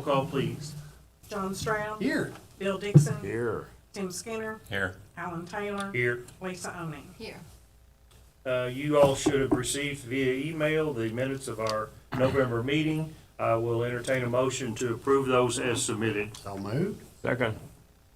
Roll call, please. John Stroud. Here. Bill Dixon. Here. Tim Skinner. Here. Alan Taylor. Here. Lisa Oney. Here. You all should have received via email the minutes of our November meeting. I will entertain a motion to approve those as submitted. So moved. Second.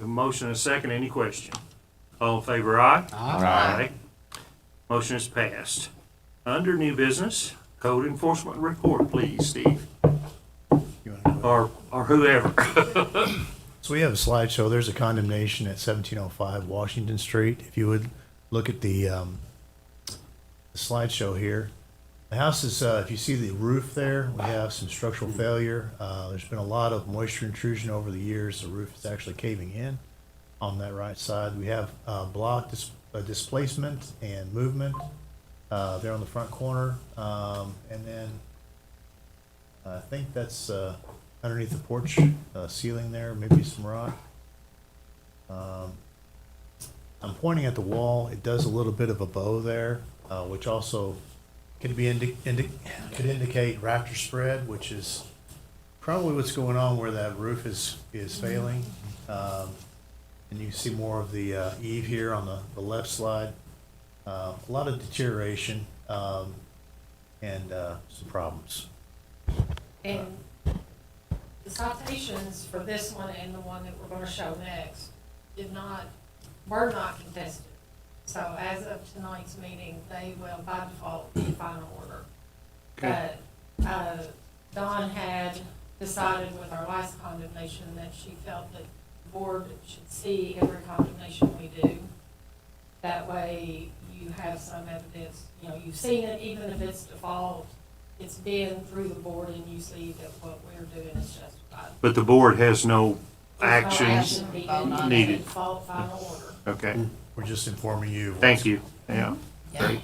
A motion and a second. Any question? All in favor, aye? Aye. Motion is passed. Under new business, code enforcement report, please, Steve, You wanna go? or whoever. So we have a slideshow. There's a condemnation at 1705 Washington Street. If you would look at the slideshow here. The house is, if you see the roof there, we have some structural failure. There's been a lot of moisture intrusion over the years. The roof is actually caving in on that right side. We have block displacement and movement there on the front corner. And then I think that's underneath the porch ceiling there, maybe some rock. I'm pointing at the wall. It does a little bit of a bow there, which also could be could indicate rafter spread, which is probably what's going on where that roof is failing. And you see more of the eave here on the left slide. A lot of deterioration and some problems. And the citations for this one and the one that we're gonna show next were not contested. So as of tonight's meeting, they will by default be final order. Okay. But, Dawn had decided with our last condemnation that she felt that the board should see every condemnation we do. That way you have some evidence, you know, you've seen it, even if it's default, it's been through the board and you see that what we're doing is justified. But the board has no There's no actions action needed. Default final order. Okay, We're just informing you. thank you. Yeah, great.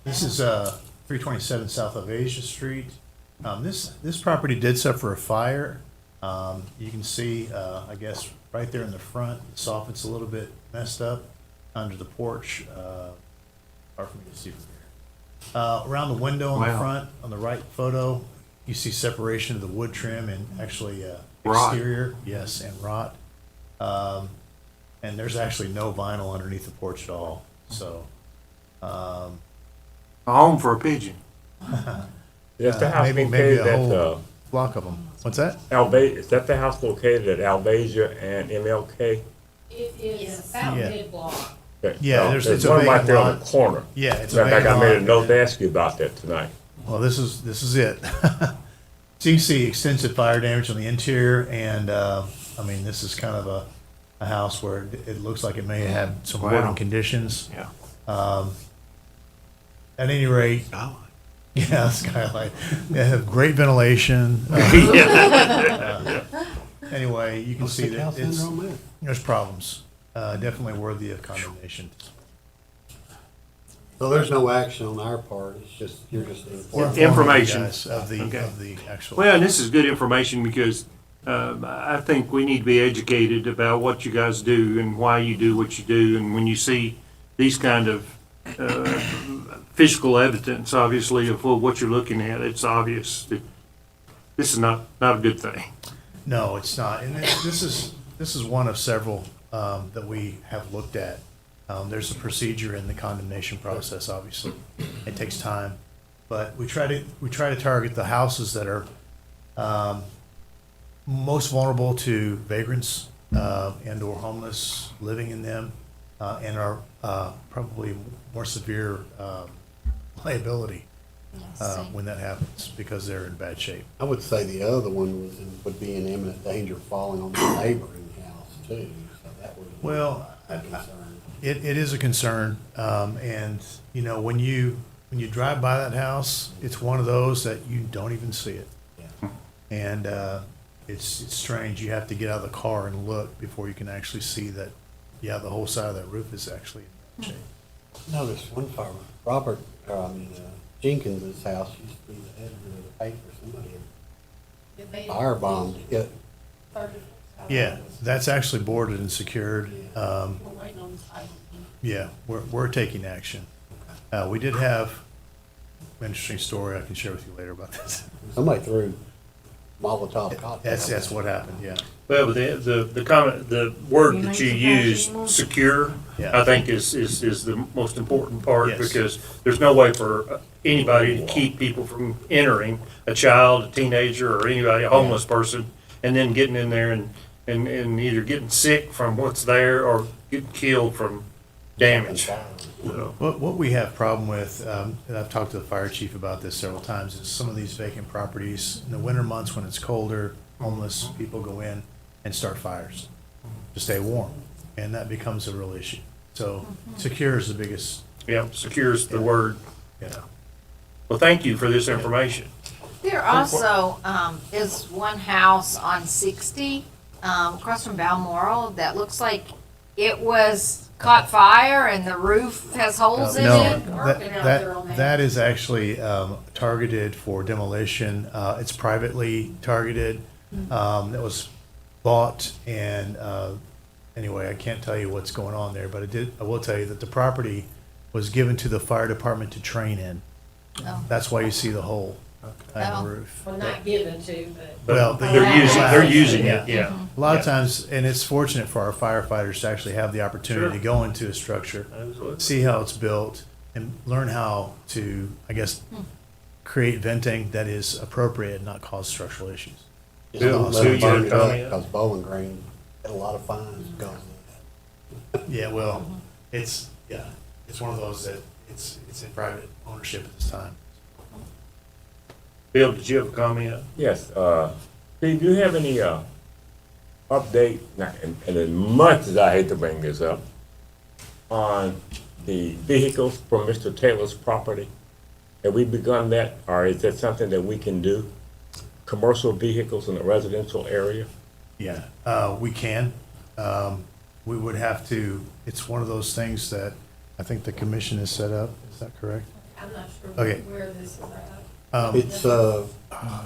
This is 327 south of Asia Street. This property did suffer a fire. You can see, I guess, right there in the front, the soffit's a little bit messed up under the porch. Hard for me to see from here. Around the window on the Wow. front, on the right photo, you see separation of the wood trim and actually Rot. exterior, yes, and rot. And there's actually no vinyl underneath the porch at all, so. A home for a pigeon. Is the house Maybe located a at, whole block of them. What's that? Is that the house located at Alvasia and MLK? It is about Yeah. mid-block. Yeah, it's a one right vacant there on lot. the corner. Yeah, it's a Matter of fact, vacant I made a lot. note to ask you about that tonight. Well, this is it. So you can see extensive fire damage on the interior, and I mean, this is kind of a house where it looks like it may have had some Wow. working conditions. Yeah. At any rate, yeah, skylight. They have great ventilation. Anyway, you can see that there's problems. Definitely worthy of condemnation. So there's no action on our part, it's just, you're just We're informing. informing you Information. guys of Okay. the actual. Well, and this is good information because I think we need to be educated about what you guys do and why you do what you do. And when you see these kind of physical evidence, obviously, of what you're looking at, it's obvious that this is not a good thing. No, it's not. And this is one of several that we have looked at. There's a procedure in the condemnation process, obviously. It takes time. But we try to target the houses that are most vulnerable to vagrants and or homeless living in them and are probably more severe liability when that happens because they're in bad shape. I would say the other one would be in imminent danger of falling on the neighboring house too, so that would be Well, a concern. It is a concern, and you know when you drive by that house, it's one of those that you don't even see it, Yeah. and it's strange. You have to get out of the car and look before you can actually see that. Yeah, the whole side of that roof is actually in bad shape. Noticed one farmer, Jenkins' house used to be the editor of the paper, somebody had firebombed it. Yeah, that's actually boarded and secured. We're waiting on the title. Yeah, we're taking action. We did have an interesting story I can share with you later about this. Somebody threw Molotov cocktail. That's what happened, yeah. Well, but the comment, the word You that need you to pass use, anymore? secure, Yeah. I think is the most important part, Yes. because there's no way for anybody to keep people from entering, a child, a teenager, or anybody, a homeless person, and then getting in there and either getting sick from what's there or getting killed from damage. So, What we have problem with, and I've talked to the fire chief about this several times, is some of these vacant properties, in the winter months when it's colder, homeless people go in and start fires to stay warm, and that becomes a real issue. So secure is the biggest, yeah, secure's the word. yeah. Well, thank you for this information. There also is one house on 60 across from Balmoral that looks like it was caught fire and the roof has holes in No, it. Working out there on that. that is actually targeted for demolition. It's privately targeted. That was bought and, anyway, I can't tell you what's going on there, but I will tell you that the property was given to the fire department to train in. Oh. That's why you see the hole in Oh. the roof. Well, not given to, but. Well, But they're using it, yeah. A lot of times, and it's fortunate for our firefighters to actually have the opportunity to Sure. go into a structure, Absolutely. see how it's built, and learn how to, I guess, create venting that is appropriate and not cause structural issues. Just Bill, don't Sue, let them you had burn a it up, comment? because Bowling Green had a lot of fines because of that. Yeah, well, it's one of those that it's in private ownership at this time. Bill, did you have a comment? Yes, Steve, do you have any, update, and as much as I hate to bring this up, on the vehicles from Mr. Taylor's property? Have we begun that, or is that something that we can do? Commercial vehicles in a residential area? Yeah, we can. We would have to, it's one of those things that I think the commission has set up. Is that correct? I'm not sure Okay. where this is at. It's,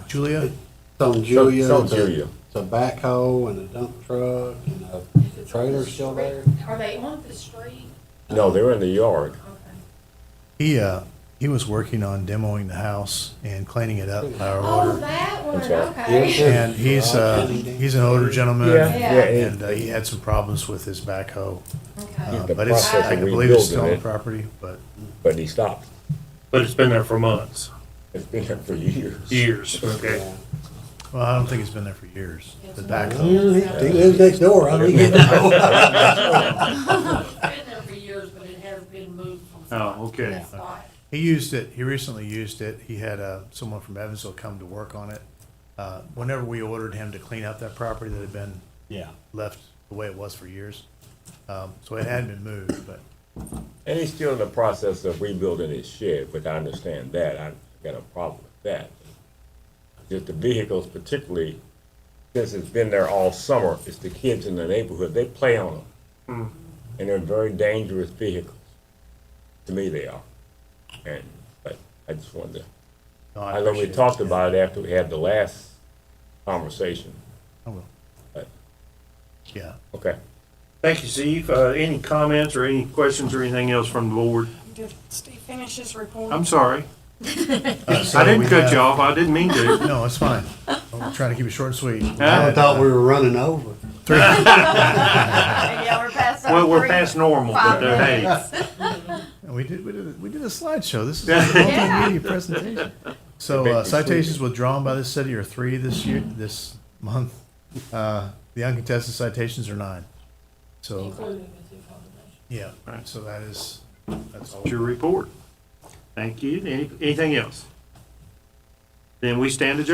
Julia? it's on Julia, So it's a Julia. backhoe and a dump truck and a trailer still there. Are they on the street? No, they're in the yard. Okay. He was working on demoing the house and cleaning it up by our Oh, order. that one, I'm sorry. okay. And he's an older gentleman. Yeah, And he had some problems with his backhoe. Okay. The But it's, process I of believe it's still on the rebuilding it. property, but But he stopped. But it's been there for months, It's been there for years. years, okay? Yeah. well, I don't think it's been there for years. The It's backhoe. He lives next door, I don't even know. It's been there for years, but it has been moved from spot Oh, okay. to spot. He used it, he recently used it. He had someone from Evansville come to work on it. Whenever we ordered him to clean up that property that had been Yeah. left the way it was for years. So it hadn't been moved, but And he's still in the process of rebuilding his shed, which I understand that. I got a problem with that. Just the vehicles, particularly since it's been there all summer, it's the kids in the neighborhood, they play on them. And they're very dangerous vehicles. To me, they are. And, but I just wanted to, no, I know we appreciate it. talked about it after we had the last conversation. I will. But- Yeah. Okay. Thank you, Steve. Any comments or any questions or anything else from the board? Did Steve finish his report? I'm sorry. So I didn't we cut have- you off. I didn't mean to. No, it's fine. I'm trying to keep it short and sweet. I thought we were running over. Yeah, we're past our Well, we're three- past normal, but 5 hey. minutes. We did a slideshow. This is a multimedia presentation. So They make me citations withdrawn by the city are 3 this month. The uncontested citations are 9. So, Including the two condemnations. yeah, Right. so that's all. That's your report. Thank you. Anything else? Then we stand adjourned.